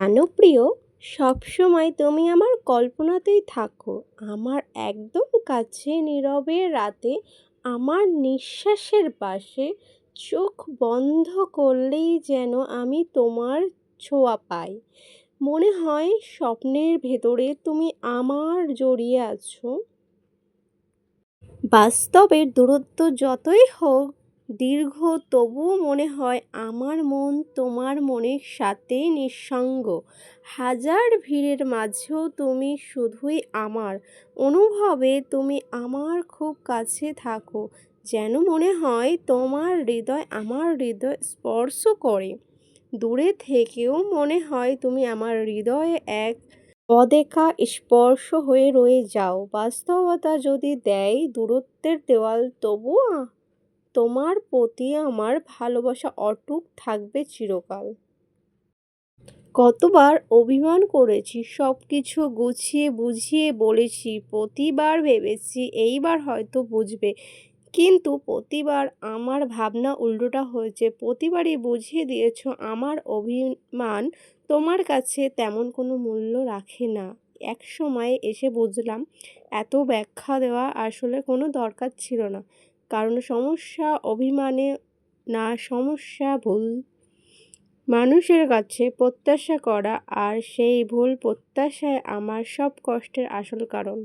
প্রাণপ্রিয়, সবসময় তুমি আমার কল্পনাতেই থাকো, আমার একদম কাছে নীরবে রাতে, আমার নিঃশ্বাসের পাশে। চোখ বন্ধ করলেই যেন আমি তোমার ছোঁয়া পাই। মনে হয় স্বপ্নের ভেতরে তুমি আমার জড়িয়ে আছো। বাস্তবের দূরত্ব যতই হোক দীর্ঘ, তবুও মনে হয় আমার মন তোমার মনের সাথে নিঃসঙ্গ। হাজার ভিড়ের মাঝেও তুমি শুধুই আমার অনুভবে, তুমি আমার খুব কাছে থাকো। যেন মনে হয় তোমার হৃদয় আমার হৃদয় স্পর্শ করে। দূরে থেকেও মনে হয় তুমি আমার হৃদয়ে এক অদেখা স্পর্শ হয়ে রয়ে যাও। বাস্তবতা যদি দেয় দূরত্বের দেওয়াল, তবুও তোমার প্রতি আমার ভালোবাসা অটুট থাকবে চিরকাল। কতবার অভিমান করেছি, সব কিছু গুছিয়ে বুঝিয়ে বলেছি, প্রতিবার ভেবেছি এইবার হয়তো বুঝবে, কিন্তু প্রতিবার আমার ভাবনা উল্টোটা হয়েছে। প্রতিবারই বুঝিয়ে দিয়েছ আমার অভিমান তোমার কাছে তেমন কোনো মূল্য রাখে না। এক সময় এসে বুঝলাম এত ব্যাখ্যা দেওয়া আসলে কোনো দরকার ছিল না। কারণ সমস্যা অভিমানে না, সমস্যা ভুল মানুষের কাছে প্রত্যাশা করা, আর সেই ভুল প্রত্যাশায় আমার সব কষ্টের আসল কারণ।